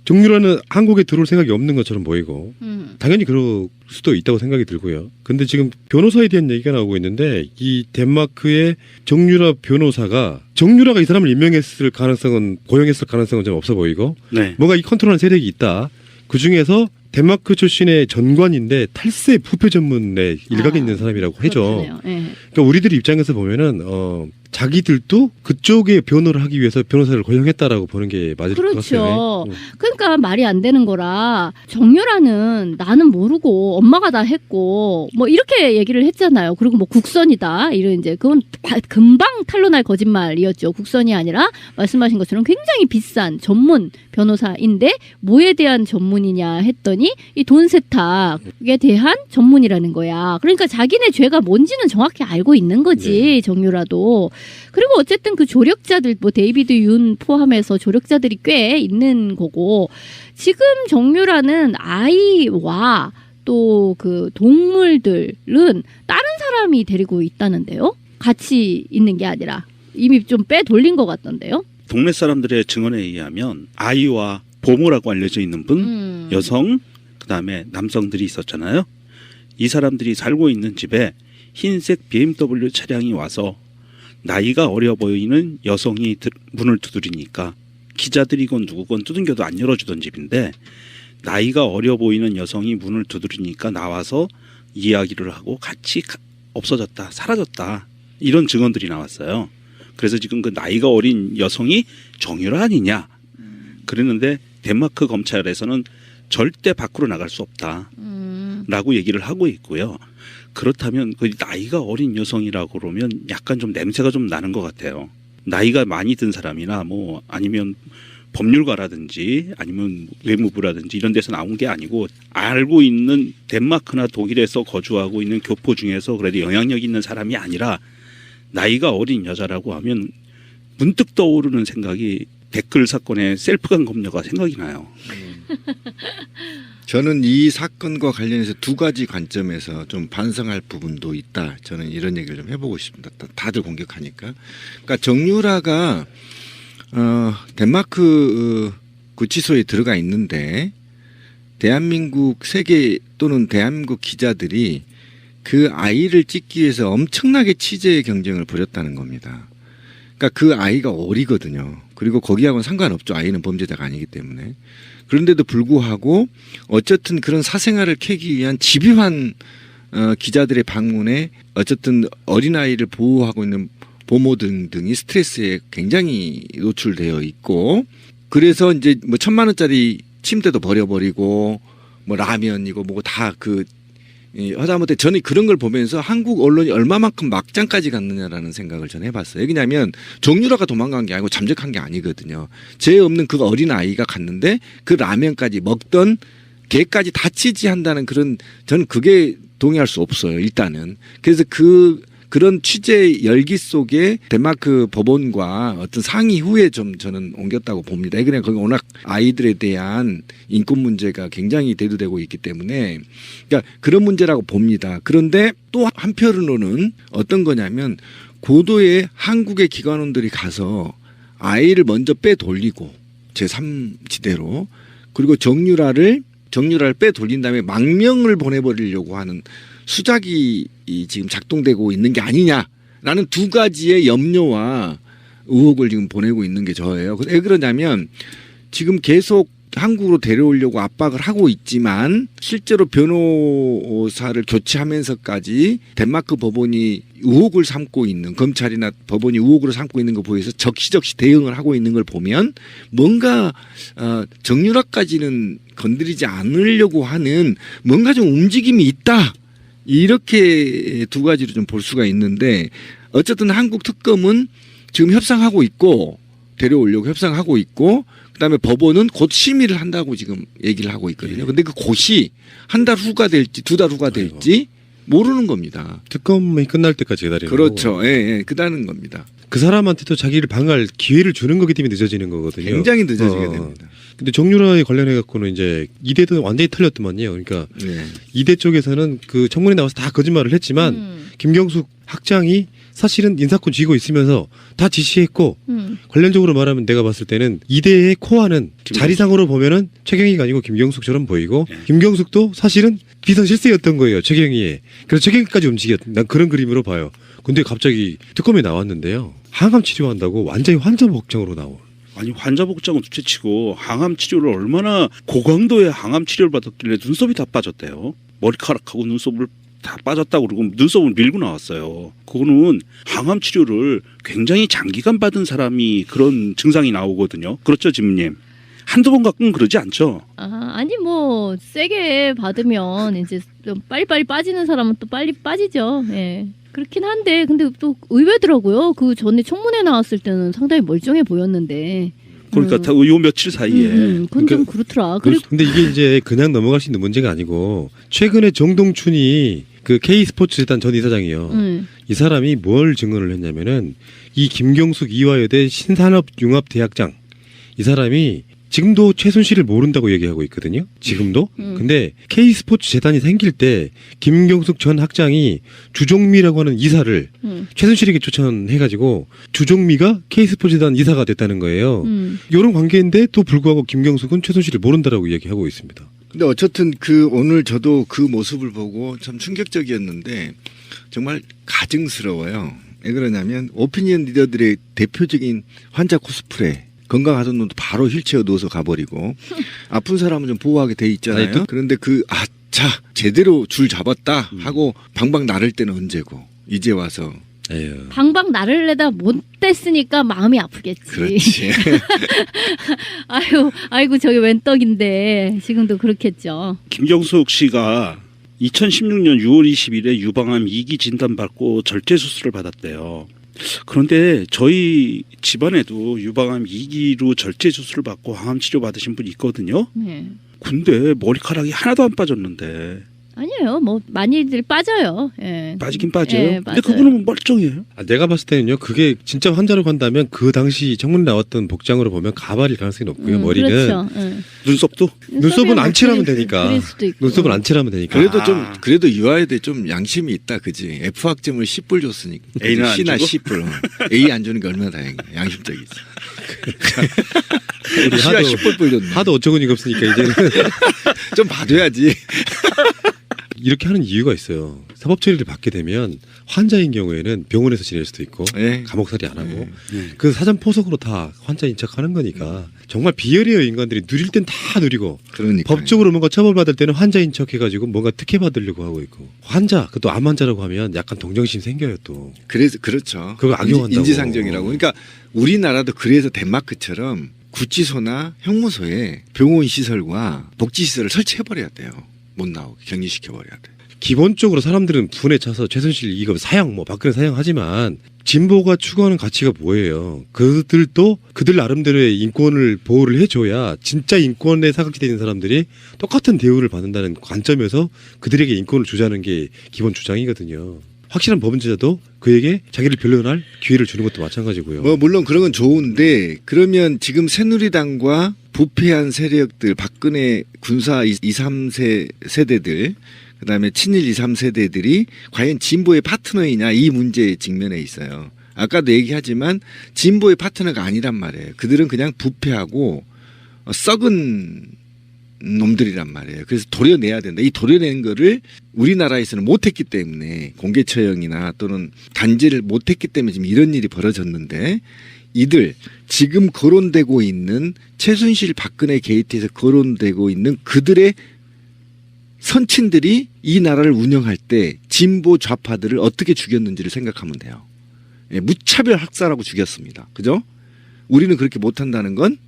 정유라는 한국에 들어올 생각이 없는 것처럼 보이고 당연히 그럴 수도 있다고 생각이 들고요. 근데 지금 변호사에 대한 얘기가 나오고 있는데 이 덴마크의 정유라 변호사가 정유라가 이 사람을 임명했을 가능성은 고용했을 가능성은 좀 없어 보이고 네. 뭔가 이 컨트롤하는 세력이 있다. 그 중에서 덴마크 출신의 전관인데 탈세 부패 전문에 일각에 있는 사람이라고 해죠. 네. 그러니까 우리들 입장에서 보면은 자기들도 그쪽에 변호를 하기 위해서 변호사를 고용했다라고 보는 게 맞을 것 같아요. 그렇죠. 그러니까 말이 안 되는 거라 정유라는 나는 모르고 엄마가 다 했고 뭐 이렇게 얘기를 했잖아요. 그리고 뭐 국선이다 이런 이제 그건 금방 탄로날 거짓말이었죠. 국선이 아니라 말씀하신 것처럼 굉장히 비싼 전문 변호사인데 뭐에 대한 전문이냐 했더니 이 돈 세탁에 대한 전문이라는 거야. 그러니까 자기네 죄가 뭔지는 정확히 알고 있는 거지. 정유라도. 그리고 어쨌든 그 조력자들 뭐 데이비드 윤 포함해서 조력자들이 꽤 있는 거고 지금 정유라는 아이와 또 그 동물들은 다른 사람이 데리고 있다는데요. 같이 있는 게 아니라 이미 좀 빼돌린 것 같던데요. 동네 사람들의 증언에 의하면 아이와 보모라고 알려져 있는 분, 여성, 그다음에 남성들이 있었잖아요. 이 사람들이 살고 있는 집에 흰색 BMW 차량이 와서 나이가 어려 보이는 여성이 문을 두드리니까 기자들이건 누구건 두들겨도 안 열어주던 집인데 나이가 어려 보이는 여성이 문을 두드리니까 나와서 이야기를 하고 같이 없어졌다, 사라졌다 이런 증언들이 나왔어요. 그래서 지금 그 나이가 어린 여성이 정유라 아니냐 그랬는데 덴마크 검찰에서는 절대 밖으로 나갈 수 없다라고 얘기를 하고 있고요. 그렇다면 그 나이가 어린 여성이라고 그러면 약간 좀 냄새가 좀 나는 것 같아요. 나이가 많이 든 사람이나 뭐 아니면 법률가라든지 아니면 외무부라든지 이런 데서 나온 게 아니고 알고 있는 덴마크나 독일에서 거주하고 있는 교포 중에서 그래도 영향력 있는 사람이 아니라 나이가 어린 여자라고 하면 문득 떠오르는 생각이 댓글 사건의 셀프간 검녀가 생각이 나요. 저는 이 사건과 관련해서 두 가지 관점에서 좀 반성할 부분도 있다. 저는 이런 얘기를 좀 해보고 싶습니다. 다들 공격하니까. 그러니까 정유라가 덴마크 구치소에 들어가 있는데 대한민국 세계 또는 대한민국 기자들이 그 아이를 찍기 위해서 엄청나게 취재 경쟁을 벌였다는 겁니다. 그러니까 그 아이가 어리거든요. 그리고 거기하고는 상관없죠. 아이는 범죄자가 아니기 때문에. 그런데도 불구하고 어쨌든 그런 사생활을 캐기 위한 집요한 기자들의 방문에 어쨌든 어린아이를 보호하고 있는 보모 등이 스트레스에 굉장히 노출되어 있고 그래서 이제 뭐 1,000만 원짜리 침대도 버려버리고 뭐 라면이고 뭐고 다 하다못해 저는 그런 걸 보면서 한국 언론이 얼마만큼 막장까지 갔느냐라는 생각을 저는 해봤어요. 왜냐하면 정유라가 도망간 게 아니고 잠적한 게 아니거든요. 죄 없는 그 어린 아이가 갔는데 그 라면까지 먹던 개까지 다 치지한다는 그런 저는 그게 동의할 수 없어요. 일단은. 그래서 그런 취재 열기 속에 덴마크 법원과 어떤 상의 후에 좀 저는 옮겼다고 봅니다. 그냥 거기 워낙 아이들에 대한 인권 문제가 굉장히 대두되고 있기 때문에 그러니까 그런 문제라고 봅니다. 그런데 또 한편으로는 어떤 거냐면 고도의 한국의 기관원들이 가서 아이를 먼저 빼돌리고 제3지대로 그리고 정유라를 빼돌린 다음에 망명을 보내버리려고 하는 수작이 지금 작동되고 있는 게 아니냐라는 두 가지의 염려와 의혹을 지금 보내고 있는 게 저예요. 왜 그러냐면 지금 계속 한국으로 데려오려고 압박을 하고 있지만 실제로 변호사를 교체하면서까지 덴마크 법원이 의혹을 삼고 있는 검찰이나 법원이 의혹으로 삼고 있는 거 보여서 적시적시 대응을 하고 있는 걸 보면 뭔가 정유라까지는 건드리지 않으려고 하는 뭔가 좀 움직임이 있다. 이렇게 두 가지로 좀 볼 수가 있는데 어쨌든 한국 특검은 지금 협상하고 있고 데려오려고 협상하고 있고 그다음에 법원은 곧 심의를 한다고 지금 얘기를 하고 있거든요. 근데 그 곧이 한 달 후가 될지 두 달 후가 될지 모르는 겁니다. 특검이 끝날 때까지 기다리는 그렇죠. 거고. 예, 그다는 겁니다. 그 사람한테도 자기를 방어할 기회를 주는 거기 때문에 늦어지는 거거든요. 굉장히 늦어지게 됩니다. 근데 정유라에 관련해 갖고는 이제 이대도 완전히 틀렸더만요. 그러니까 이대 쪽에서는 그 청문회 나와서 다 거짓말을 했지만 김경숙 학장이 사실은 인사권 쥐고 있으면서 다 지시했고 관련적으로 말하면 내가 봤을 때는 이대의 코어는 자리상으로 보면은 최경희가 아니고 김경숙처럼 보이고 김경숙도 사실은 비선 실세였던 거예요. 최경희의. 그래서 최경희까지 난 그런 그림으로 봐요. 근데 갑자기 특검에 나왔는데요. 항암 치료한다고 완전히 환자 복장으로 나오. 아니 환자 복장은 둘째치고 항암 치료를 얼마나 고강도의 항암 치료를 받았길래 눈썹이 다 빠졌대요. 머리카락하고 눈썹을 다 빠졌다고 그러고 눈썹을 밀고 나왔어요. 그거는 항암 치료를 굉장히 장기간 받은 사람이 그런 증상이 나오거든요. 그렇죠, 지문님? 한두 번 갖고는 그러지 않죠. 아니 뭐 세게 받으면 이제 좀 빨리빨리 빠지는 사람은 또 빨리 빠지죠. 예. 그렇긴 한데 근데 또 의외더라고요. 그 전에 청문회 나왔을 때는 상당히 멀쩡해 보였는데. 그러니까 다 요 며칠 사이에. 그건 좀 그렇더라. 근데 이게 이제 그냥 넘어갈 수 있는 문제가 아니고 최근에 정동춘이 그 K스포츠재단 전 이사장이요. 이 사람이 뭘 증언을 했냐면은 이 김경숙 이화여대 신산업융합대학장 이 사람이 지금도 최순실을 모른다고 얘기하고 있거든요. 지금도. 근데 K스포츠 재단이 생길 때 김경숙 전 학장이 주종미라고 하는 이사를 최순실에게 추천해가지고 주종미가 K스포츠 재단 이사가 됐다는 거예요. 이런 관계인데 또 불구하고 김경숙은 최순실을 모른다라고 얘기하고 있습니다. 근데 어쨌든 오늘 저도 그 모습을 보고 참 충격적이었는데 정말 가증스러워요. 왜 그러냐면 오피니언 리더들의 대표적인 환자 코스프레. 건강하던 놈도 바로 휠체어 누워서 가버리고 아픈 사람은 좀 보호하게 돼 있잖아요. 그런데 제대로 줄 잡았다 하고 방방 나를 때는 언제고 이제 와서 에휴. 방방 나를 내다 못 됐으니까 마음이 아프겠지. 그렇지. 아이고 저게 웬 떡인데 지금도 그렇겠죠. 김경숙 씨가 2016년 6월 20일에 유방암 2기 진단받고 절제 수술을 받았대요. 그런데 저희 집안에도 유방암 2기로 절제 수술을 받고 항암 치료 받으신 분이 있거든요. 네. 근데 머리카락이 하나도 안 빠졌는데. 아니에요. 뭐 많이들 빠져요. 예. 빠지긴 빠져요. 예, 근데 맞아요. 그분은 멀쩡해요. 내가 봤을 때는요. 그게 진짜 환자로 간다면 그 당시 청문회 나왔던 복장으로 보면 가발일 가능성이 높고요. 머리는 그렇죠. 예. 눈썹도 눈썹은 안 칠하면 되니까. 그릴 수도 있고. 눈썹은 안 칠하면 되니까. 그래도 유아여대 좀 양심이 있다, 그지? F 학점을 10불 줬으니까 A는 안 C나 주고? 10불. A 안 주는 게 얼마나 다행이야. 양심적이지. 우리 C가 10불 줬네. 하도 어처구니가 없으니까 이제는 좀 봐줘야지. 이렇게 하는 이유가 있어요. 사법 처리를 받게 되면 환자인 경우에는 병원에서 지낼 수도 있고 네. 감옥살이 안 하고 네. 그 사전 포석으로 다 환자인 척하는 거니까 정말 비열해요. 인간들이 누릴 땐 다 누리고 그러니까 법적으로 뭔가 처벌받을 때는 환자인 척 해가지고 뭔가 특혜 받으려고 하고 있고 환자 그것도 암 환자라고 하면 약간 동정심 생겨요 또. 그래서 그렇죠. 그거 악용한다고. 인지상정이라고. 그러니까 우리나라도 그래서 덴마크처럼 구치소나 형무소에 병원 시설과 복지 시설을 설치해버려야 돼요. 못 나오게 격리시켜버려야 돼. 기본적으로 사람들은 분에 차서 최순실 이거 사형 뭐 박근혜 사형하지만 진보가 추구하는 가치가 뭐예요? 그들도 그들 나름대로의 인권을 보호를 해줘야 진짜 인권에 사각지대 있는 사람들이 똑같은 대우를 받는다는 관점에서 그들에게 인권을 주자는 게 기본 주장이거든요. 확실한 범죄자도 그에게 자기를 변론할 기회를 주는 것도 마찬가지고요. 뭐 물론 그런 건 좋은데 그러면 지금 새누리당과 부패한 세력들 박근혜 군사 2, 3세 세대들 그다음에 친일 2, 3세대들이 과연 진보의 파트너이냐 이 문제에 직면해 있어요. 아까도 얘기하지만 진보의 파트너가 아니란 말이에요. 그들은 그냥 부패하고 썩은 놈들이란 말이에요. 그래서 도려내야 된다. 이 도려낸 거를 우리나라에서는 못했기 때문에 공개 처형이나 또는 단죄를 못했기 때문에 지금 이런 일이 벌어졌는데 이들 지금 거론되고 있는 최순실 박근혜 게이트에서 거론되고 있는 그들의 선친들이 이 나라를 운영할 때 진보 좌파들을 어떻게 죽였는지를 생각하면 돼요. 예, 무차별 학살하고 죽였습니다. 그죠? 우리는 그렇게 못한다는 건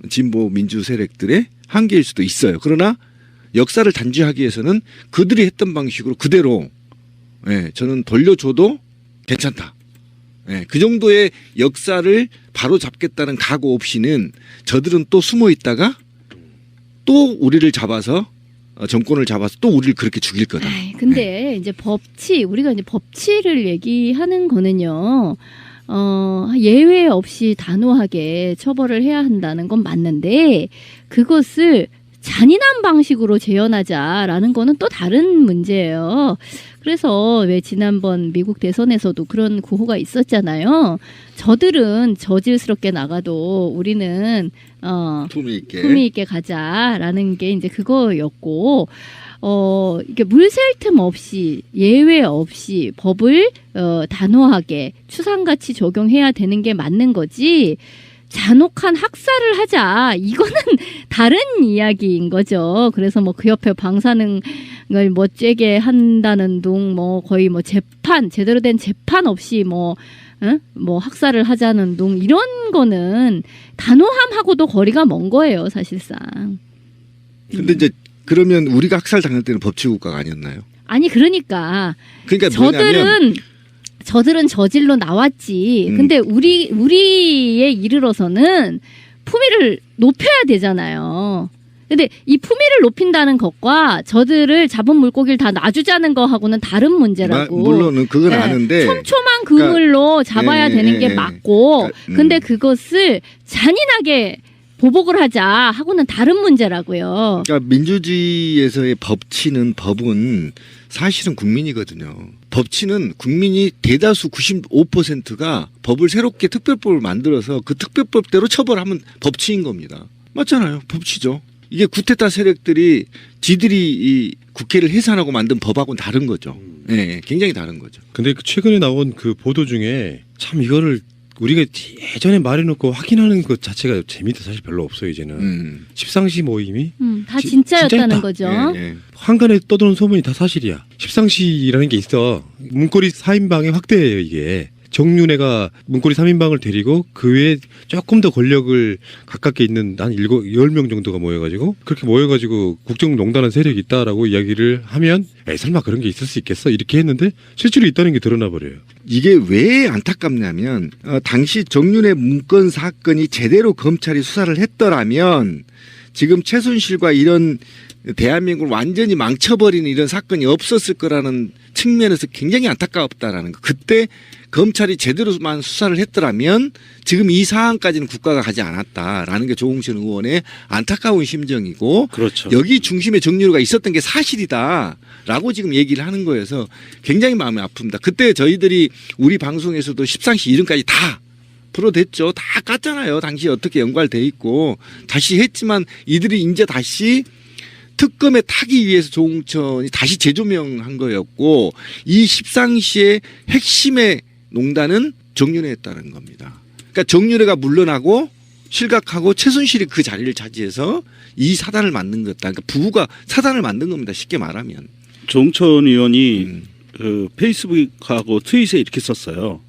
진보 민주 세력들의 한계일 수도 있어요. 그러나 역사를 단죄하기 위해서는 그들이 했던 방식으로 그대로 저는 돌려줘도 괜찮다. 그 정도의 역사를 바로 잡겠다는 각오 없이는 저들은 또 숨어 있다가 또 우리를 잡아서 정권을 잡아서 또 우리를 그렇게 죽일 거다. 근데 이제 우리가 이제 법치를 얘기하는 거는요. 예외 없이 단호하게 처벌을 해야 한다는 건 맞는데 그것을 잔인한 방식으로 재현하자라는 거는 또 다른 문제예요. 그래서 왜 지난번 미국 대선에서도 그런 구호가 있었잖아요. 저들은 저질스럽게 나가도 우리는 품위 있게 가자라는 게 이제 그거였고, 이게 물샐 틈 없이 예외 없이 법을 단호하게 추상같이 적용해야 되는 게 맞는 거지. 잔혹한 학살을 하자. 이거는 다른 이야기인 거죠. 그래서 뭐 그 옆에 방사능을 뭐 쬐게 한다는 둥, 뭐 거의 뭐 제대로 된 재판 없이 뭐 학살을 하자는 둥, 이런 거는 단호함하고도 거리가 먼 거예요, 사실상. 근데 이제 그러면 우리가 학살 당할 때는 법치국가가 아니었나요? 아니, 그러니까 뭐냐면 저들은 저질로 나왔지. 근데 우리에 이르러서는 품위를 높여야 되잖아요. 근데 이 품위를 높인다는 것과 저들을 잡은 물고기를 다 놔주자는 거하고는 다른 문제라고. 물론은 그건 아는데. 촘촘한 그물로 잡아야 되는 게 맞고, 근데 그것을 잔인하게 보복을 하자 하고는 다른 문제라고요. 그러니까 민주주의에서의 법은 사실은 국민이거든요. 법치는 국민이 대다수 95%가 법을 새롭게 특별법을 만들어서 그 특별법대로 처벌하면 법치인 겁니다. 맞잖아요. 법치죠. 이게 구테타 세력들이 지들이 이 국회를 해산하고 만든 법하고는 다른 거죠. 네, 굉장히 다른 거죠. 근데 최근에 나온 그 보도 중에 참 이거를 우리가 예전에 말해놓고 확인하는 것 자체가 재미도 사실 별로 없어요, 이제는. 십상시 모임이 다 진짜였다는 진짜였다. 거죠. 예, 예. 한간에 떠도는 소문이 다 사실이야. 십상시라는 게 있어. 문고리 4인방의 확대예요, 이게. 정윤회가 문고리 3인방을 데리고 그 외에 조금 더 권력을 가깝게 있는 한 10명 정도가 모여가지고 그렇게 모여가지고 국정농단한 세력이 있다라고 이야기를 하면 에이, 설마 그런 게 있을 수 있겠어? 이렇게 했는데 실제로 있다는 게 드러나 버려요. 이게 왜 안타깝냐면 당시 정윤회 문건 사건이 제대로 검찰이 수사를 했더라면 지금 최순실과 이런 대한민국을 완전히 망쳐버리는 이런 사건이 없었을 거라는 측면에서 굉장히 안타깝다라는 거. 그때 검찰이 제대로만 수사를 했더라면 지금 이 상황까지는 국가가 가지 않았다라는 게 조홍천 의원의 안타까운 심정이고, 그렇죠. 여기 중심에 정유라가 있었던 게 사실이다라고 지금 얘기를 하는 거여서 굉장히 마음이 아픕니다. 그때 저희들이 우리 방송에서도 십상시 이름까지 다 풀어댔죠. 다 깠잖아요. 당시에 어떻게 연관돼 있고 다시 했지만 이들이 이제 다시 특검에 타기 위해서 조홍천이 다시 재조명한 거였고, 이 십상시의 핵심의 농단은 정윤회였다는 겁니다. 그러니까 정윤회가 물러나고 실각하고 최순실이 그 자리를 차지해서 이 사단을 만든 거다. 그러니까 부부가 사단을 만든 겁니다. 쉽게 말하면. 조홍천 의원이 그 페이스북하고 트윗에 이렇게 썼어요.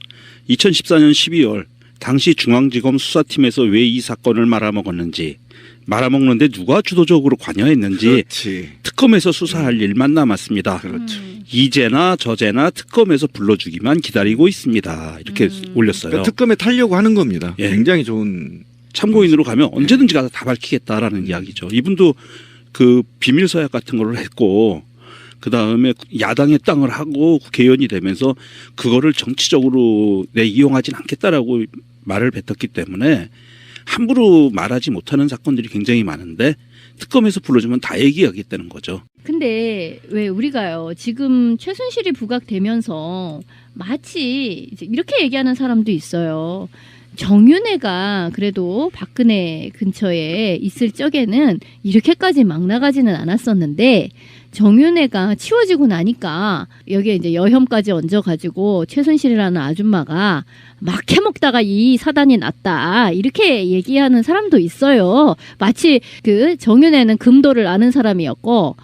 2014년 12월 당시 중앙지검 수사팀에서 왜 이 사건을 말아먹었는지, 말아먹는데 누가 주도적으로 관여했는지 그렇지. 특검에서 수사할 일만 남았습니다. 그렇죠. 이제나 저제나 특검에서 불러주기만 기다리고 있습니다. 이렇게 올렸어요. 그러니까 특검에 타려고 하는 겁니다. 예. 굉장히 좋은. 참고인으로 가면 언제든지 가서 다 밝히겠다라는 이야기죠. 이분도 그 비밀 서약 같은 걸 했고, 그 다음에 야당의 땅을 하고 국회의원이 되면서 그거를 정치적으로 이용하진 않겠다라고 말을 뱉었기 때문에 함부로 말하지 못하는 사건들이 굉장히 많은데 특검에서 불러주면 다 얘기하겠다는 거죠. 근데 왜 우리가요, 지금 최순실이 부각되면서 마치 이제 이렇게 얘기하는 사람도 있어요. 정윤회가 그래도 박근혜 근처에 있을 적에는 이렇게까지 막 나가지는 않았었는데, 정윤회가 치워지고 나니까 여기에 이제 여혐까지 얹어가지고 최순실이라는 아줌마가 막 해먹다가 이 사단이 났다, 이렇게 얘기하는 사람도 있어요. 마치 그 정윤회는 금도를 아는 사람이었고,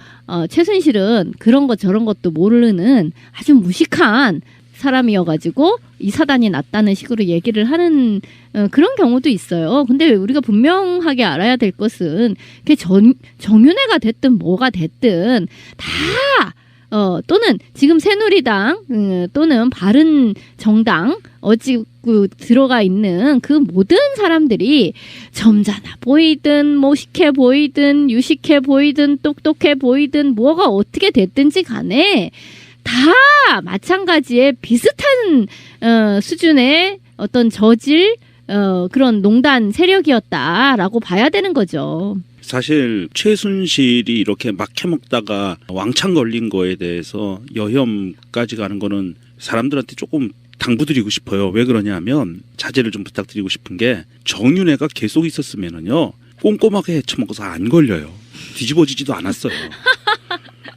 최순실은 그런 것 저런 것도 모르는 아주 무식한 사람이어가지고 이 사단이 났다는 식으로 얘기를 하는 그런 경우도 있어요. 근데 우리가 분명하게 알아야 될 것은 정윤회가 됐든 뭐가 됐든 다 또는 지금 새누리당 또는 바른정당 어찌고 들어가 있는 그 모든 사람들이 점잖아 보이든 모식해 보이든 유식해 보이든 똑똑해 보이든 뭐가 어떻게 됐든지 간에 다 마찬가지의 비슷한 수준의 어떤 저질 그런 농단 세력이었다라고 봐야 되는 거죠. 사실 최순실이 이렇게 막혀먹다가 왕창 걸린 거에 대해서 여혐까지 가는 거는 사람들한테 조금 당부드리고 싶어요. 왜 그러냐면 자제를 좀 부탁드리고 싶은 게 정윤회가 계속 있었으면은요 꼼꼼하게 헤쳐먹어서 안 걸려요. 뒤집어지지도 않았어요.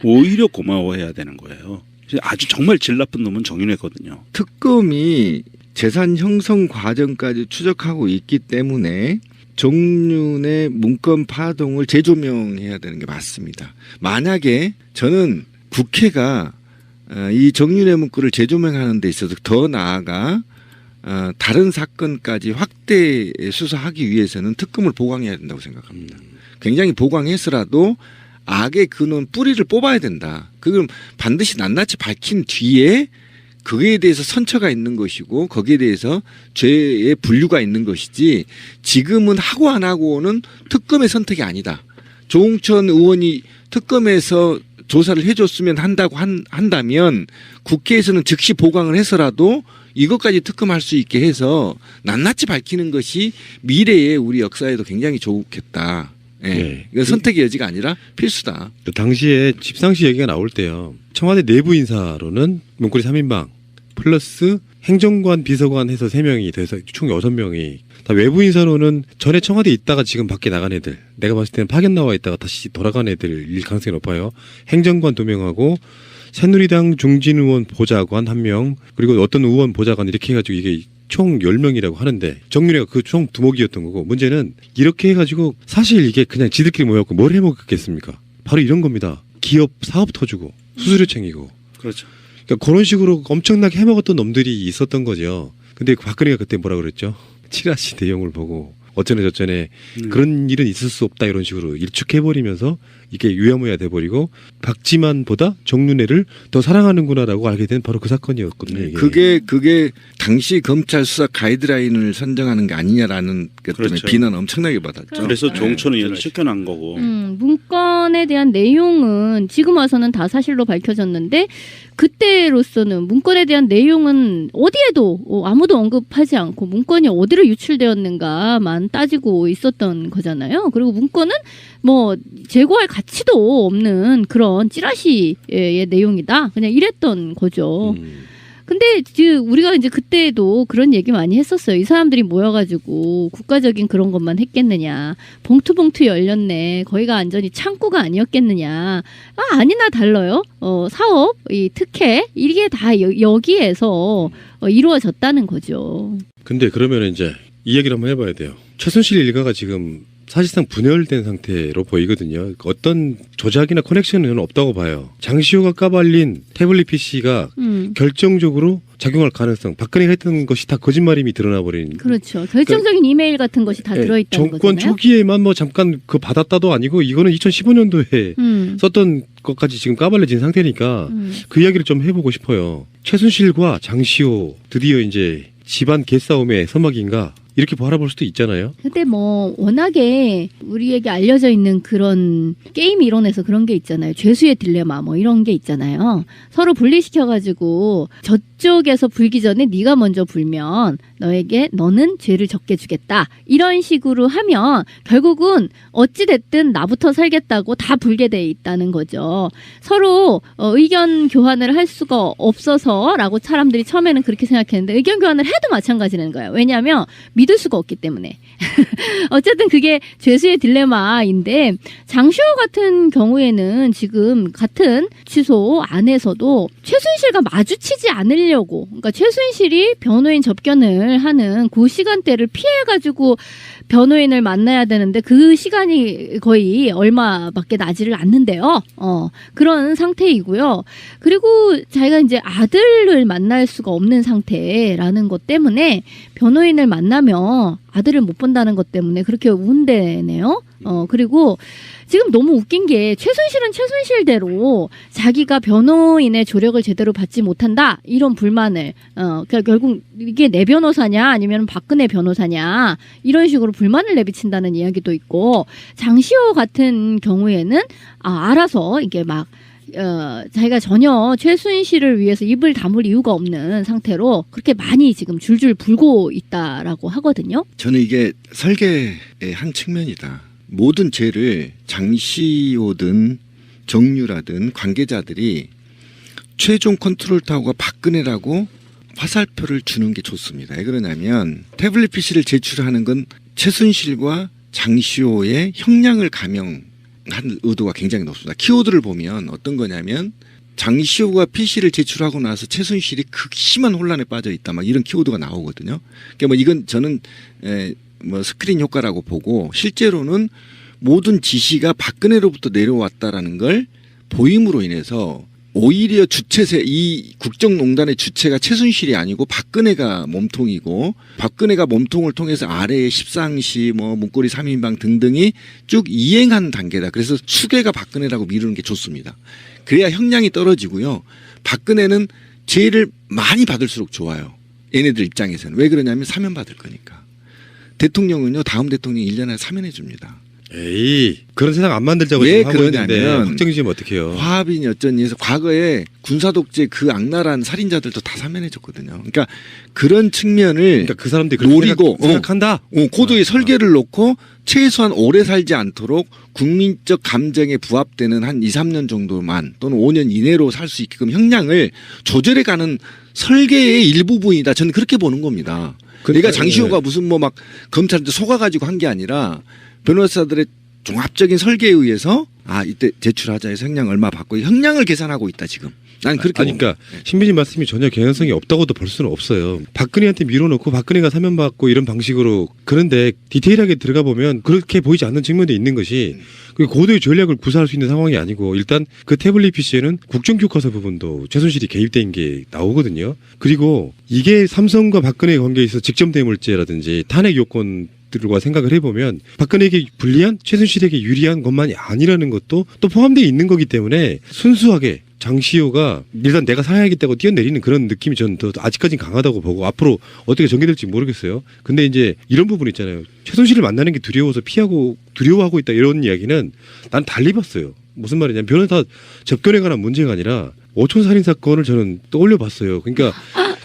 오히려 고마워해야 되는 거예요. 아주 정말 질 나쁜 놈은 정윤회거든요. 특검이 재산 형성 과정까지 추적하고 있기 때문에 정윤의 문건 파동을 재조명해야 되는 게 맞습니다. 만약에 저는 국회가 이 정윤의 문건을 재조명하는 데 있어서 더 나아가 다른 사건까지 확대 수사하기 위해서는 특검을 보강해야 된다고 생각합니다. 굉장히 보강해서라도 악의 근원 뿌리를 뽑아야 된다. 그건 반드시 낱낱이 밝힌 뒤에 그에 대해서 선처가 있는 것이고 거기에 대해서 죄의 분류가 있는 것이지 지금은 하고 안 하고는 특검의 선택이 아니다. 조홍천 의원이 특검에서 조사를 해줬으면 한다고 한다면 국회에서는 즉시 보강을 해서라도 이것까지 특검할 수 있게 해서 낱낱이 밝히는 것이 미래의 우리 역사에도 굉장히 좋겠다. 예. 네. 이건 선택의 여지가 아니라 필수다. 그 당시에 집상시 얘기가 나올 때요. 청와대 내부 인사로는 문고리 3인방 플러스 행정관 비서관 해서 3명이 돼서 총 6명이 다 외부 인사로는 전에 청와대에 있다가 지금 밖에 나간 애들, 내가 봤을 때는 파견 나와 있다가 다시 돌아간 애들일 가능성이 높아요. 행정관 2명하고 새누리당 중진 의원 보좌관 1명 그리고 어떤 의원 보좌관 이렇게 해가지고 이게 총 10명이라고 하는데 정윤회가 그 총 두목이었던 거고 문제는 이렇게 해가지고 사실 이게 그냥 지들끼리 모여갖고 뭘 해먹겠습니까? 바로 이런 겁니다. 기업 사업 터주고 수수료 챙기고 그렇죠. 그러니까 그런 식으로 엄청나게 해먹었던 놈들이 있었던 거죠. 근데 박근혜가 그때 뭐라 그랬죠? 칠하시 내용을 보고 어쩌네 저쩌네 그런 일은 있을 수 없다 이런 식으로 일축해버리면서 이게 유야무야 돼버리고 박지만보다 정윤회를 더 사랑하는구나라고 알게 된 바로 그 사건이었거든요. 이게. 그게 당시 검찰 수사 가이드라인을 선정하는 게 아니냐라는 것 때문에 그렇죠. 비난 엄청나게 받았죠. 그래서 네. 조홍천 의원을 쫓겨난 거고. 문건에 대한 내용은 지금 와서는 다 사실로 밝혀졌는데 그때로서는 문건에 대한 내용은 어디에도 아무도 언급하지 않고 문건이 어디로 유출되었는가만 따지고 있었던 거잖아요. 그리고 문건은 뭐 제거할 가치도 없는 그런 찌라시의 내용이다. 그냥 이랬던 거죠. 근데 우리가 이제 그때도 그런 얘기 많이 했었어요. 이 사람들이 모여가지고 국가적인 그런 것만 했겠느냐. 봉투 열렸네. 거기가 완전히 창구가 아니었겠느냐. 아니나 달라요. 사업, 이 특혜 이게 다 여기에서 이루어졌다는 거죠. 근데 그러면 이제 이 얘기를 한번 해봐야 돼요. 최순실 일가가 지금 사실상 분열된 상태로 보이거든요. 어떤 조작이나 커넥션은 없다고 봐요. 장시호가 까발린 태블릿 PC가 결정적으로 작용할 가능성, 박근혜가 했던 것이 다 거짓말임이 드러나버린. 그렇죠. 결정적인 이메일 같은 것이 다 들어있다는 정권 거잖아요. 초기에만 뭐 잠깐 그 받았다도 아니고 이거는 2015년도에 썼던 것까지 지금 까발려진 상태니까 그 이야기를 좀 해보고 싶어요. 최순실과 장시호 드디어 이제 집안 개싸움의 서막인가 이렇게 바라볼 수도 있잖아요. 근데 뭐 워낙에 우리에게 알려져 있는 그런 게임 이론에서 그런 게 있잖아요. 죄수의 딜레마 뭐 이런 게 있잖아요. 서로 분리시켜가지고 저쪽에서 불기 전에 네가 먼저 불면 너는 죄를 적게 주겠다. 이런 식으로 하면 결국은 어찌됐든 나부터 살겠다고 다 불게 돼 있다는 거죠. 서로 의견 교환을 할 수가 없어서라고 사람들이 처음에는 그렇게 생각했는데 의견 교환을 해도 마찬가지라는 거예요. 왜냐하면 믿을 수가 없기 때문에. 어쨌든 그게 죄수의 딜레마인데 장시호 같은 경우에는 지금 같은 취소 안에서도 최순실과 마주치지 않으려고 그러니까 최순실이 변호인 접견을 하는 그 시간대를 피해가지고 변호인을 만나야 되는데 그 시간이 거의 얼마밖에 나지를 않는데요. 그런 상태이고요. 그리고 자기가 이제 아들을 만날 수가 없는 상태라는 것 때문에 변호인을 만나면 아들을 못 본다는 것 때문에 그렇게 운대네요. 그리고 지금 너무 웃긴 게 최순실은 최순실대로 자기가 변호인의 조력을 제대로 받지 못한다 이런 불만을 그러니까 결국 이게 내 변호사냐 아니면 박근혜 변호사냐 이런 식으로 불만을 내비친다는 이야기도 있고 장시호 같은 경우에는 알아서 이게 막 자기가 전혀 최순실을 위해서 입을 다물 이유가 없는 상태로 그렇게 많이 지금 줄줄 불고 있다라고 하거든요. 저는 이게 설계의 한 측면이다. 모든 죄를 장시호든 정유라든 관계자들이 최종 컨트롤 타워가 박근혜라고 화살표를 주는 게 좋습니다. 왜 그러냐면 태블릿 PC를 제출하는 건 최순실과 장시호의 형량을 감형한 의도가 굉장히 높습니다. 키워드를 보면 어떤 거냐면 장시호가 PC를 제출하고 나서 최순실이 극심한 혼란에 빠져 있다. 막 이런 키워드가 나오거든요. 그러니까 뭐 이건 저는 뭐 스크린 효과라고 보고 실제로는 모든 지시가 박근혜로부터 내려왔다라는 걸 보임으로 인해서 오히려 주체세 이 국정농단의 주체가 최순실이 아니고 박근혜가 몸통이고 박근혜가 몸통을 통해서 아래에 십상시 뭐 문고리 3인방 등등이 쭉 이행한 단계다. 그래서 수괴가 박근혜라고 미루는 게 좋습니다. 그래야 형량이 떨어지고요. 박근혜는 죄를 많이 받을수록 좋아요. 얘네들 입장에서는. 왜 그러냐면 사면 받을 거니까. 대통령은요. 다음 대통령 1년에 사면해 줍니다. 에이 그런 세상 안 만들자고 왜 지금 하고 있는데 그러냐면 확정지면 어떡해요. 화합이니 어쩌니 해서 과거에 군사독재 그 악랄한 살인자들도 다 사면해 줬거든요. 그러니까 그런 측면을 그러니까 그 사람들이 그렇게 노리고 생각한다. 고도의 설계를 놓고 최소한 오래 살지 않도록 국민적 감정에 부합되는 한 2, 3년 정도만 또는 5년 이내로 살 수 있게끔 형량을 조절해 가는 설계의 일부분이다. 저는 그렇게 보는 겁니다. 그러니까 장시호가 무슨 뭐 막 검찰한테 속아가지고 한 게 아니라 변호사들의 종합적인 설계에 의해서 이때 제출하자 해서 형량 얼마 받고 형량을 계산하고 있다 지금. 난 그렇게 그러니까 신비님 말씀이 전혀 개연성이 없다고도 볼 수는 없어요. 박근혜한테 밀어놓고 박근혜가 사면받고 이런 방식으로 그런데 디테일하게 들어가 보면 그렇게 보이지 않는 측면도 있는 것이 고도의 전략을 구사할 수 있는 상황이 아니고 일단 그 태블릿 PC에는 국정교과서 부분도 최순실이 개입된 게 나오거든요. 그리고 이게 삼성과 박근혜의 관계에 있어서 직접대물죄라든지 탄핵 요건 들과 생각을 해보면 박근혜에게 불리한 최순실에게 유리한 것만이 아니라는 것도 또 포함되어 있는 거기 때문에 순수하게 장시호가 일단 내가 살아야겠다고 뛰어내리는 그런 느낌이 저는 더 아직까지는 강하다고 보고 앞으로 어떻게 전개될지 모르겠어요. 근데 이제 이런 부분 있잖아요. 최순실을 만나는 게 두려워서 피하고 두려워하고 있다 이런 이야기는 난 달리 봤어요. 무슨 말이냐면 변호사 접견에 관한 문제가 아니라 오촌 살인 사건을 저는 떠올려 봤어요. 그러니까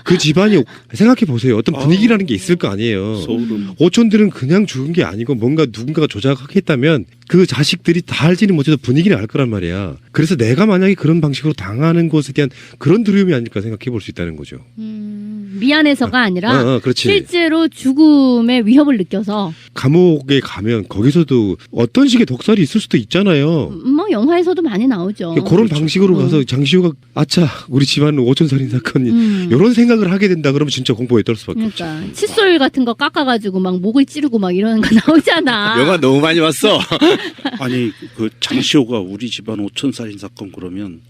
그 집안이 생각해 보세요. 어떤 분위기라는 게 있을 거 아니에요. 소름. 오촌들은 그냥 죽은 게 아니고 뭔가 누군가가 조작했다면 그 자식들이 다 알지는 못해도 분위기를 알 거란 말이야. 그래서 내가 만약에 그런 방식으로 당하는 것에 대한 그런 두려움이 아닐까 생각해 볼 수 있다는 거죠. 미안해서가 아니라 그렇지. 실제로 죽음의 위협을 느껴서 감옥에 가면 거기서도 어떤 식의 독살이 있을 수도 있잖아요. 뭐 영화에서도 많이 나오죠. 그런 그렇죠. 방식으로 가서 장시호가 아차 우리 집안은 오촌 살인 사건이 이런 생각을 하게 된다 그러면 진짜 공포에 떨 수밖에 없죠. 그러니까 칫솔 같은 거 깎아가지고 막 목을 찌르고 막 이러는 거 나오잖아. 영화 너무 많이 봤어. 아니 그 장시호가 우리 집안 5천 살인 사건 그러면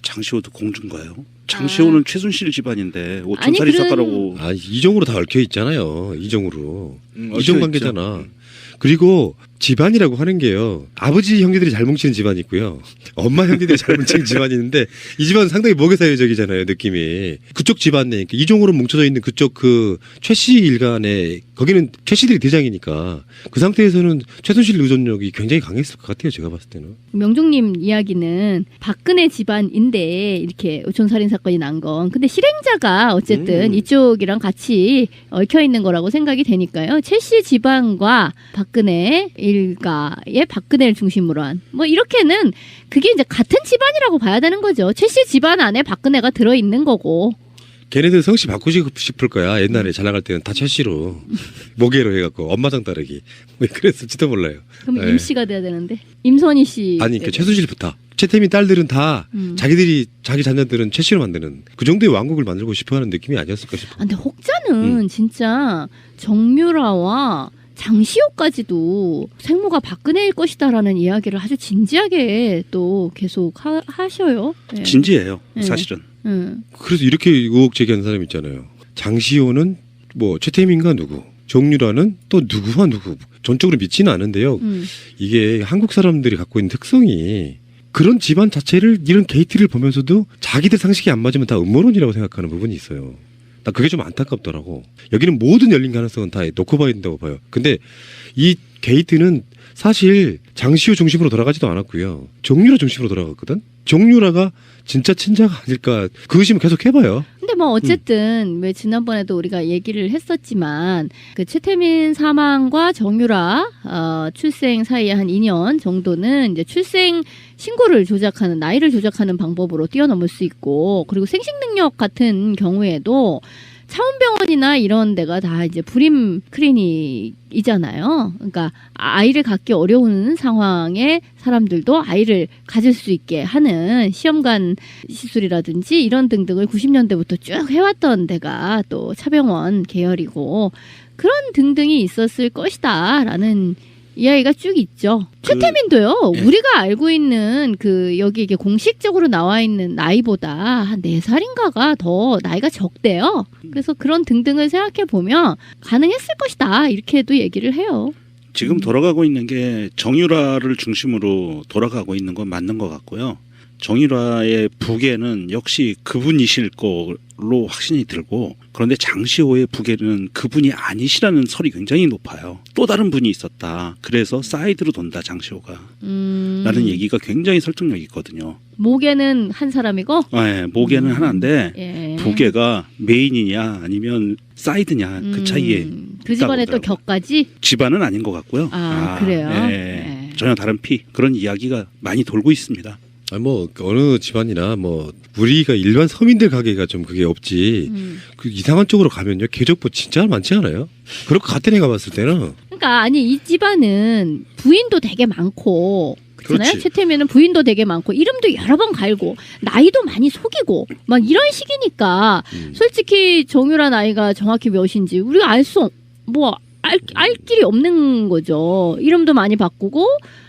장시호도 공주인가요? 장시호는 최순실 집안인데 5천 아니, 살인 사건하고 이종으로 다 얽혀 있잖아요. 이종으로. 얽혀 이종 있죠. 관계잖아. 그리고 집안이라고 하는 게요. 아버지 형제들이 잘 뭉치는 집안이 있고요. 엄마 형제들이 잘 뭉치는 집안이 있는데 이 집안은 상당히 모계사회적이잖아요. 느낌이. 그쪽 집안 내 이종으로 뭉쳐져 있는 그쪽 그 최씨 일간에 거기는 최씨들이 대장이니까 그 상태에서는 최순실 의존력이 굉장히 강했을 것 같아요. 제가 봤을 때는. 명중님 이야기는 박근혜 집안인데 이렇게 오촌 살인 사건이 난 건. 근데 실행자가 어쨌든 이쪽이랑 같이 얽혀 있는 거라고 생각이 되니까요. 최씨 집안과 박근혜 일가의 박근혜를 중심으로 한 뭐 이렇게는 그게 이제 같은 집안이라고 봐야 되는 거죠. 최씨 집안 안에 박근혜가 들어 있는 거고. 걔네들 성씨 바꾸고 싶을 거야. 옛날에 잘 나갈 때는 다 최씨로 모계로 해갖고 엄마장 따르기. 왜 그랬을지도 몰라요. 그럼 네. 임씨가 돼야 되는데 임선희 씨. 아니 그러니까 최순실부터 최태민 딸들은 다 자기들이 자기 자녀들은 최씨로 만드는 그 정도의 왕국을 만들고 싶어하는 느낌이 아니었을까 싶어. 근데 혹자는 진짜 정유라와 장시호까지도 생모가 박근혜일 것이다라는 이야기를 아주 진지하게 또 계속 하셔요. 네. 진지해요. 네. 사실은. 그래서 이렇게 의혹 제기하는 사람 있잖아요. 장시호는 뭐 최태민과 누구, 정유라는 또 누구와 누구 전적으로 믿지는 않은데요. 이게 한국 사람들이 갖고 있는 특성이 그런 집안 자체를 이런 게이트를 보면서도 자기들 상식이 안 맞으면 다 음모론이라고 생각하는 부분이 있어요. 나 그게 좀 안타깝더라고. 여기는 모든 열린 가능성은 다 놓고 봐야 된다고 봐요. 근데 이 게이트는 사실 장시호 중심으로 돌아가지도 않았고요. 정유라 중심으로 돌아갔거든. 정유라가 진짜 친자가 아닐까 그 의심을 계속 해봐요. 근데 뭐 어쨌든 왜 지난번에도 우리가 얘기를 했었지만 그 최태민 사망과 정유라 출생 사이에 한 2년 정도는 이제 출생 신고를 조작하는 나이를 조작하는 방법으로 뛰어넘을 수 있고 그리고 생식 능력 같은 경우에도 차원병원이나 이런 데가 다 이제 불임 클리닉이잖아요. 그러니까 아이를 갖기 어려운 상황에 사람들도 아이를 가질 수 있게 하는 시험관 시술이라든지 이런 등등을 90년대부터 쭉 해왔던 데가 또 차병원 계열이고 그런 등등이 있었을 것이다라는 이야기가 쭉 있죠. 최태민도요. 예. 우리가 알고 있는 그 여기 이게 공식적으로 나와 있는 나이보다 한 4살인가가 더 나이가 적대요. 그래서 그런 등등을 생각해 보면 가능했을 것이다. 이렇게도 얘기를 해요. 지금 돌아가고 있는 게 정유라를 중심으로 돌아가고 있는 건 맞는 것 같고요. 정유라의 부계는 역시 그분이실 걸로 확신이 들고 그런데 장시호의 부계는 그분이 아니시라는 설이 굉장히 높아요. 또 다른 분이 있었다. 그래서 사이드로 돈다 장시호가 라는 얘기가 굉장히 설득력 있거든요. 모계는 한 사람이고 네, 모계는 하나인데 예. 부계가 메인이냐 아니면 사이드냐 그 차이에 그 집안에 또 있다고 격까지 집안은 아닌 것 같고요. 그래요. 네, 전혀 다른 피 그런 이야기가 많이 돌고 있습니다. 뭐 어느 집안이나 뭐 우리가 일반 서민들 가게가 좀 그게 없지 그 이상한 쪽으로 가면요 계적부 진짜 많지 않아요? 그럴 것 같아 내가 봤을 때는. 그러니까 아니 이 집안은 부인도 되게 많고 그렇잖아요. 그렇지. 최태민은 부인도 되게 많고 이름도 여러 번 갈고 나이도 많이 속이고 막 이런 식이니까 솔직히 정유라 나이가 정확히 몇인지 우리가 알 길이 없는 거죠. 이름도 많이 바꾸고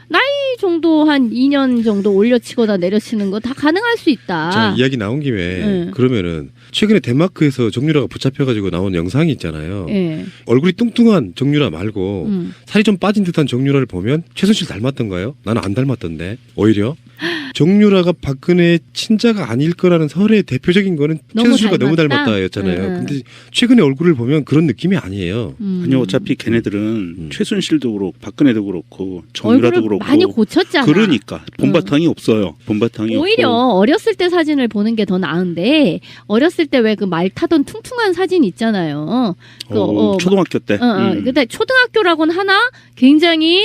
나이 정도 한 2년 정도 올려치거나 내려치는 거 다 가능할 수 있다. 자 이야기 나온 김에 그러면은 최근에 덴마크에서 정유라가 붙잡혀가지고 나온 영상이 있잖아요. 예. 얼굴이 뚱뚱한 정유라 말고 살이 좀 빠진 듯한 정유라를 보면 최순실 닮았던가요? 나는 안 닮았던데 오히려 정유라가 박근혜의 친자가 아닐 거라는 설의 대표적인 거는 최순실과 너무 닮았다였잖아요. 근데 최근에 얼굴을 보면 그런 느낌이 아니에요. 아니 어차피 걔네들은 최순실도 그렇고 박근혜도 그렇고 정유라도 그렇고 많이 고쳤잖아. 그러니까 본바탕이 없어요. 본바탕이 오히려 없고. 어렸을 때 사진을 보는 게 더 나은데 어렸을 때 왜 그 말 타던 퉁퉁한 사진 있잖아요. 초등학교 때. 근데 초등학교라고는 하나 굉장히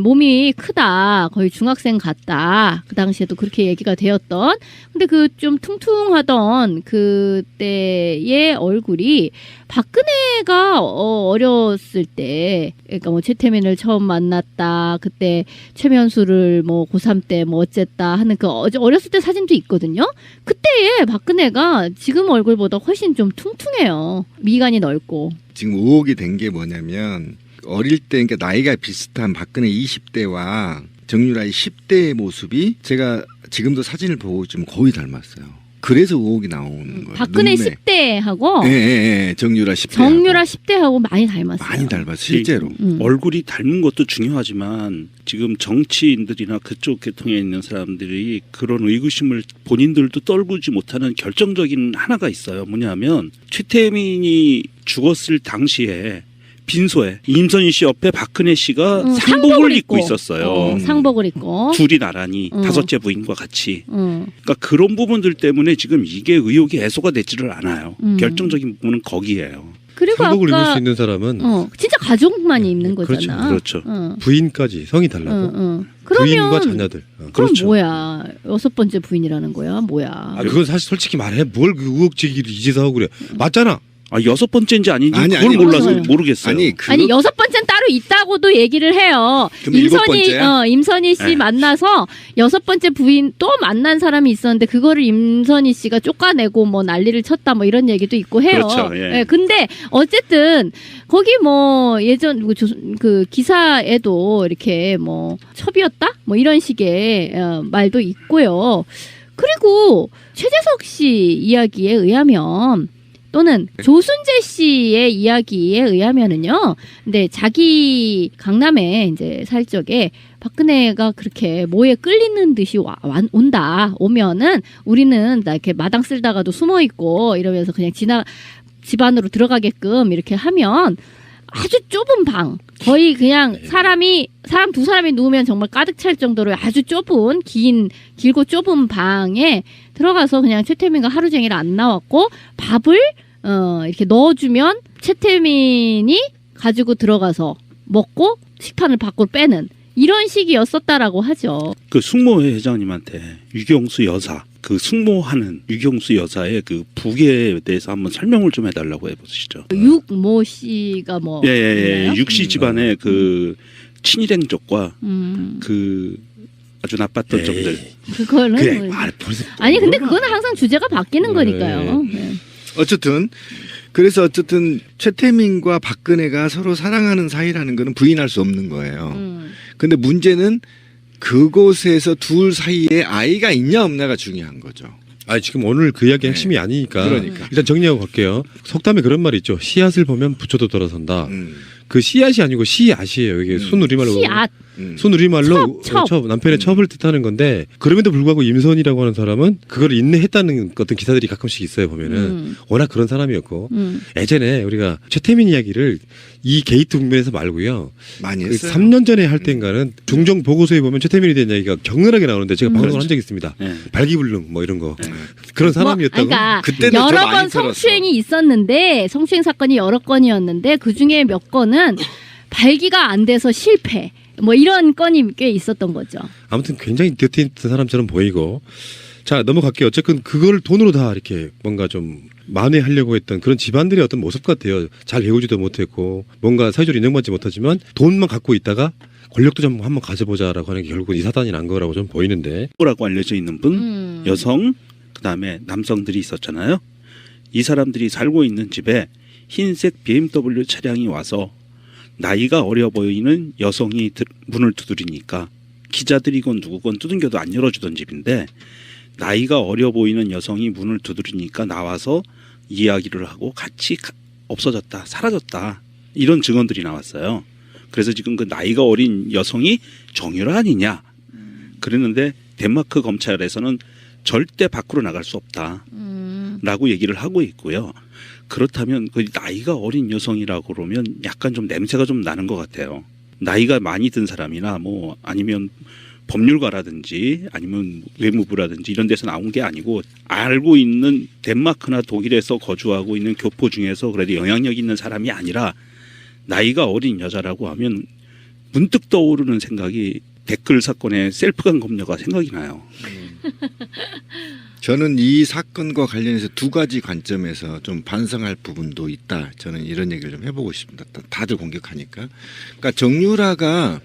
몸이 크다. 거의 중학생 같다. 그 당시에도 그렇게 얘기가 되었던. 근데 그 좀 퉁퉁하던 그때의 얼굴이 박근혜가 어렸을 때, 그러니까 뭐 최태민을 처음 만났다. 그때 최면수를 뭐 고3 때 뭐 어쨌다 하는 그 어렸을 때 사진도 있거든요. 그때의 박근혜가 지금 얼굴보다 훨씬 좀 퉁퉁해요. 미간이 넓고. 지금 의혹이 된 게 뭐냐면 어릴 때 그러니까 나이가 비슷한 박근혜 20대와 정유라의 10대의 모습이 제가 지금도 사진을 보고 좀 거의 닮았어요. 그래서 의혹이 나오는 거예요. 박근혜 눈매. 10대하고 예, 정유라 10대. 정유라 10대하고 많이 닮았어요. 많이 닮았어요. 실제로. 얼굴이 닮은 것도 중요하지만 지금 정치인들이나 그쪽 계통에 있는 사람들이 그런 의구심을 본인들도 떨구지 못하는 결정적인 하나가 있어요. 뭐냐면 최태민이 죽었을 당시에 빈소에 임선희 씨 옆에 박근혜 씨가 상복을 입고 있었어요. 상복을 입고 둘이 나란히 다섯째 부인과 같이. 음. 그러니까 그런 부분들 때문에 지금 이게 의혹이 해소가 되지를 않아요. 결정적인 부분은 거기에요. 그리고 상복을 입을 아까 수 있는 사람은 진짜 가족만 입는 그렇죠. 거잖아. 그렇죠. 부인까지 성이 달라고. 그러면 부인과 자녀들. 그럼 그렇죠. 뭐야? 6번째 부인이라는 거야? 뭐야? 아, 그건 사실 솔직히 말해 뭘 그 의혹 제기를 이제서 하고 그래. 맞잖아. 아, 6번째인지 아닌지 아니, 그걸 아니, 몰라서 맞아요. 모르겠어요. 아니 6번째는 따로 있다고도 얘기를 해요. 그럼 7번째야? 임선희 씨 네. 만나서 6번째 부인 또 만난 사람이 있었는데 그거를 임선희 씨가 쫓아내고 뭐 난리를 쳤다 뭐 이런 얘기도 있고 해요. 그렇죠, 예. 근데 어쨌든 거기 뭐 예전 그 기사에도 이렇게 뭐 첩이었다 뭐 이런 식의 말도 있고요. 그리고 최재석 씨 이야기에 의하면 또는 조순재 씨의 이야기에 의하면은요. 근데 자기 강남에 이제 살 적에 박근혜가 그렇게 뭐에 끌리는 듯이 온다. 오면은 우리는 나 이렇게 마당 쓸다가도 숨어 있고 이러면서 그냥 집 안으로 들어가게끔 이렇게 하면 아주 좁은 방, 거의 그냥 사람 두 사람이 누우면 정말 가득 찰 정도로 아주 좁은 길고 좁은 방에 들어가서 그냥 최태민과 하루 종일 안 나왔고 밥을 이렇게 넣어주면 최태민이 가지고 들어가서 먹고 식판을 밖으로 빼는 이런 식이었었다라고 하죠. 그 숙모회 회장님한테 유경수 여사, 그 숙모하는 유경수 여사의 그 부계에 대해서 한번 설명을 좀 해달라고 해보시죠. 육모 씨가 뭐 예. 육씨 집안의 그 친일행적과 그 아주 나빴던 점들. 그거는 그래, 뭐- 벌써 아니 근데 그거는 항상 주제가 바뀌는 네. 거니까요. 네. 어쨌든 최태민과 박근혜가 서로 사랑하는 사이라는 거는 부인할 수 없는 거예요. 근데 문제는 그곳에서 둘 사이에 아이가 있냐 없냐가 중요한 거죠. 아니 지금 오늘 그 이야기 핵심이 아니니까 그러니까. 일단 정리하고 갈게요. 속담에 그런 말이 있죠. 씨앗을 보면 부처도 돌아선다. 음. 그 씨앗이 아니고 씨앗이에요. 이게 순우리말로 씨앗. 순우리말로 첩. 남편의 첩을 뜻하는 건데 그럼에도 불구하고 임선이라고 하는 사람은 그걸 인내했다는 어떤 기사들이 가끔씩 있어요. 보면은 워낙 그런 사람이었고 예전에 우리가 최태민 이야기를 이 게이트 국면에서 말고요. 많이 그 했어요. 3년 전에 할 때인가는 중정 보고서에 보면 최태민에 대한 이야기가 격렬하게 나오는데 제가 방송을 한 적이 있습니다. 네. 발기불능 뭐 이런 거 그런 사람이었다고. 그러니까 그때는 좀 여러 많이 번 들었어. 성추행이 있었는데 성추행 사건이 여러 건이었는데 그 중에 몇 건은 발기가 안 돼서 실패. 뭐 이런 건이 꽤 있었던 거죠. 아무튼 굉장히 더티한 사람처럼 보이고 자 넘어갈게요. 어쨌든 그걸 돈으로 다 이렇게 뭔가 좀 만회하려고 했던 그런 집안들의 어떤 모습 같아요. 잘 배우지도 못했고 뭔가 사회적으로 인정받지 못하지만 돈만 갖고 있다가 권력도 좀 한번 가져보자라고 하는 게 결국은 이 사단이 난 거라고 좀 보이는데 라고 알려져 있는 분, 여성, 그다음에 남성들이 있었잖아요. 이 사람들이 살고 있는 집에 흰색 BMW 차량이 와서 나이가 어려 보이는 여성이 문을 두드리니까 기자들이건 누구건 두들겨도 안 열어주던 집인데 나이가 어려 보이는 여성이 문을 두드리니까 나와서 이야기를 하고 같이 없어졌다, 사라졌다 이런 증언들이 나왔어요. 그래서 지금 그 나이가 어린 여성이 정유라 아니냐 그랬는데 덴마크 검찰에서는 절대 밖으로 나갈 수 없다라고 얘기를 하고 있고요. 그렇다면 그 나이가 어린 여성이라고 그러면 약간 좀 냄새가 좀 나는 것 같아요. 나이가 많이 든 사람이나 뭐 아니면 법률가라든지 아니면 외무부라든지 이런 데서 나온 게 아니고 알고 있는 덴마크나 독일에서 거주하고 있는 교포 중에서 그래도 영향력 있는 사람이 아니라 나이가 어린 여자라고 하면 문득 떠오르는 생각이 댓글 사건의 셀프간 검녀가 생각이 나요. 저는 이 사건과 관련해서 두 가지 관점에서 좀 반성할 부분도 있다. 저는 이런 얘기를 좀 해보고 싶습니다. 다들 공격하니까. 그러니까 정유라가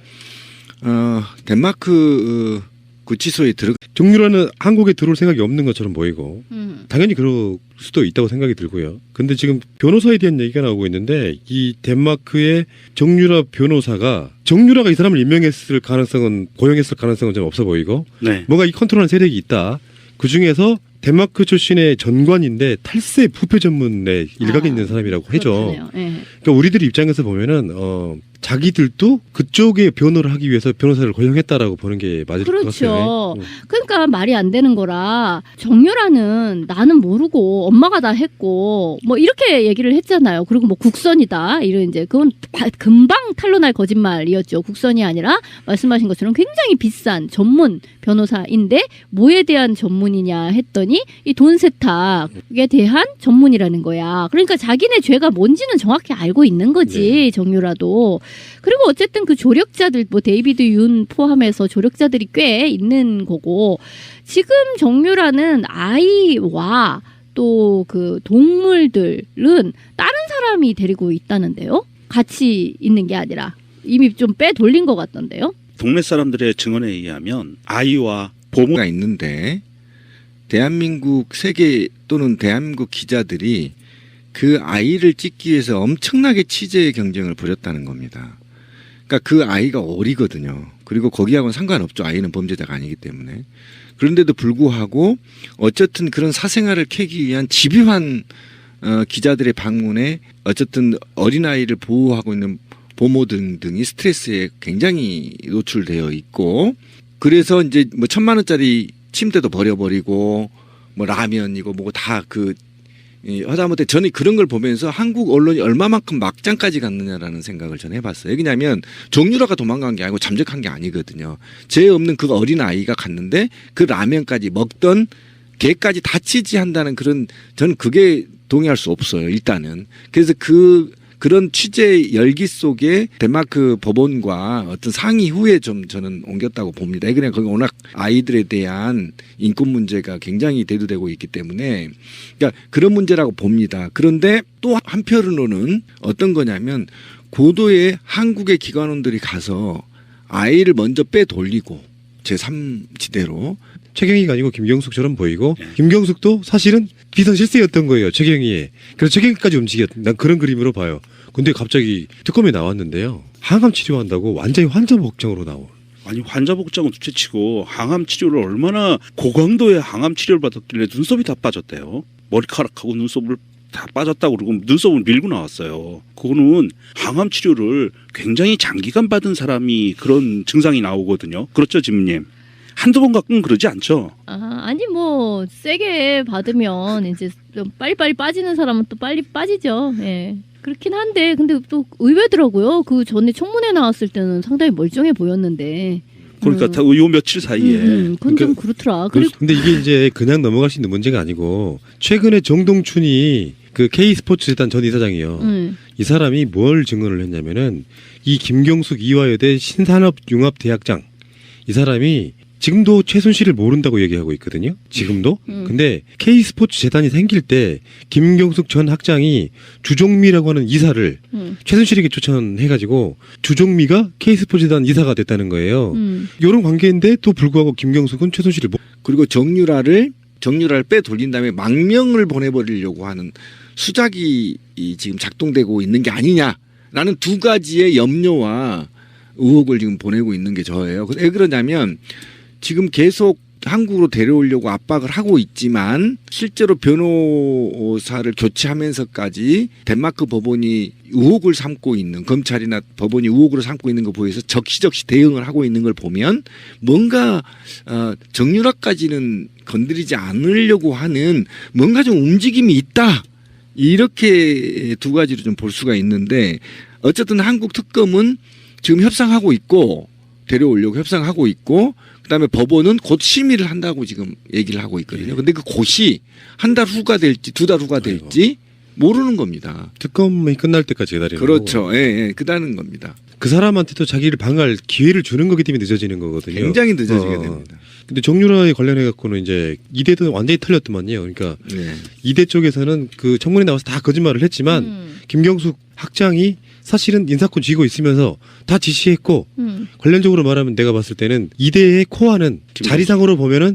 덴마크 구치소에 정유라는 한국에 들어올 생각이 없는 것처럼 보이고 당연히 그럴 수도 있다고 생각이 들고요. 근데 지금 변호사에 대한 얘기가 나오고 있는데 이 덴마크의 정유라 변호사가 정유라가 이 사람을 임명했을 가능성은 고용했을 가능성은 좀 없어 보이고 네. 뭔가 이 컨트롤하는 세력이 있다. 그 중에서 덴마크 출신의 전관인데 탈세 부패 전문에 일각에 있는 사람이라고 해죠. 네. 그러니까 우리들 입장에서 보면은 자기들도 그쪽에 변호를 하기 위해서 변호사를 고용했다라고 보는 게 맞을 것 그렇죠. 같아요. 그러니까 말이 안 되는 거라 정유라는 나는 모르고 엄마가 다 했고 뭐 이렇게 얘기를 했잖아요. 그리고 뭐 국선이다 이런 이제 그건 금방 탄로날 거짓말이었죠. 국선이 아니라 말씀하신 것처럼 굉장히 비싼 전문 변호사인데 뭐에 대한 전문이냐 했더니 이 돈 세탁에 대한 전문이라는 거야. 그러니까 자기네 죄가 뭔지는 정확히 알고 있는 거지. 정유라도. 그리고 어쨌든 그 조력자들 뭐 데이비드 윤 포함해서 조력자들이 꽤 있는 거고 지금 정유라는 아이와 또 그 동물들은 다른 사람이 데리고 있다는데요. 같이 있는 게 아니라 이미 좀 빼돌린 것 같던데요. 동네 사람들의 증언에 의하면 아이와 보모 가 있는데 대한민국 세계 또는 대한민국 기자들이 그 아이를 찍기 위해서 엄청나게 취재 경쟁을 벌였다는 겁니다. 그러니까 그 아이가 어리거든요. 그리고 거기하고는 상관없죠. 아이는 범죄자가 아니기 때문에. 그런데도 불구하고 어쨌든 그런 사생활을 캐기 위한 집요한 기자들의 방문에 어쨌든 어린아이를 보호하고 있는 보모 등등이 스트레스에 굉장히 노출되어 있고 그래서 이제 뭐 1,000만 원짜리 침대도 버려버리고 뭐 라면이고 뭐고 다 그 하다못해 저는 그런 걸 보면서 한국 언론이 얼마만큼 막장까지 갔느냐라는 생각을 저는 해봤어요. 왜냐하면 정유라가 도망간 게 아니고 잠적한 게 아니거든요. 죄 없는 그 어린 아이가 갔는데 그 라면까지 먹던 개까지 다 치지한다는 그런 저는 그게 동의할 수 없어요. 일단은 그래서 그런 취재 열기 속에 덴마크 법원과 어떤 상의 후에 좀 저는 옮겼다고 봅니다. 그냥 거기 워낙 아이들에 대한 인권 문제가 굉장히 대두되고 있기 때문에 그러니까 그런 문제라고 봅니다. 그런데 또 한편으로는 어떤 거냐면 고도의 한국의 기관원들이 가서 아이를 먼저 빼돌리고 제3지대로 최경희가 아니고 김경숙처럼 보이고 김경숙도 사실은 비선실세였던 거예요. 최경희에. 그래서 최경희까지 움직였. 난 그런 그림으로 봐요. 근데 갑자기 특검에 나왔는데요. 항암 치료한다고 완전히 환자 복장으로 나온. 아니 환자 복장은 둘째치고 항암 치료를 얼마나 고강도의 항암 치료를 받았길래 눈썹이 다 빠졌대요. 머리카락하고 눈썹을 다 빠졌다고 그러고 눈썹을 밀고 나왔어요. 그거는 항암 치료를 굉장히 장기간 받은 사람이 그런 증상이 나오거든요. 그렇죠, 지문님? 한두 번 갖고는 그러지 않죠. 아니 뭐 세게 받으면 이제 좀 빨리빨리 빠지는 사람은 또 빨리 빠지죠. 예. 그렇긴 한데 근데 또 의외더라고요. 그 전에 청문회 나왔을 때는 상당히 멀쩡해 보였는데. 그러니까 다 요 며칠 사이에. 그건 좀 그렇더라. 그리고 근데 이게 이제 그냥 넘어갈 수 있는 문제가 아니고 최근에 정동춘이 그 K스포츠재단 전 이사장이요. 이 사람이 뭘 증언을 했냐면은 이 김경숙 이화여대 신산업융합대학장 이 사람이 지금도 최순실을 모른다고 얘기하고 있거든요. 지금도. 근데 K스포츠 재단이 생길 때 김경숙 전 학장이 주종미라고 하는 이사를 최순실에게 초청해가지고 주종미가 K스포츠 재단 이사가 됐다는 거예요. 이런 관계인데 또 불구하고 김경숙은 최순실을 그리고 정유라를 빼돌린 다음에 망명을 보내버리려고 하는 수작이 지금 작동되고 있는 게 아니냐라는 두 가지의 염려와 의혹을 지금 보내고 있는 게 저예요. 왜 그러냐면 지금 계속 한국으로 데려오려고 압박을 하고 있지만 실제로 변호사를 교체하면서까지 덴마크 법원이 의혹을 삼고 있는 검찰이나 법원이 의혹으로 삼고 있는 거 보여서 적시적시 대응을 하고 있는 걸 보면 뭔가 정유라까지는 건드리지 않으려고 하는 뭔가 좀 움직임이 있다. 이렇게 두 가지로 좀 볼 수가 있는데 어쨌든 한국 특검은 지금 협상하고 있고 데려오려고 협상하고 있고 그다음에 법원은 곧 심의를 한다고 지금 얘기를 하고 있거든요. 근데 그 곧이 한 달 후가 될지 두 달 후가 될지 모르는 겁니다. 특검이 끝날 때까지 기다리는 그렇죠. 거고. 예, 그다는 겁니다. 그 사람한테도 자기를 방어할 기회를 주는 거기 때문에 늦어지는 거거든요. 굉장히 늦어지게 됩니다. 근데 정유라에 관련해 갖고는 이제 이대도 완전히 털렸더만요. 그러니까 네. 이대 쪽에서는 그 청문회 나와서 다 거짓말을 했지만 김경숙 학장이 사실은 인사권 쥐고 있으면서 다 지시했고 관련적으로 말하면 내가 봤을 때는 이대의 코어는 자리상으로 보면은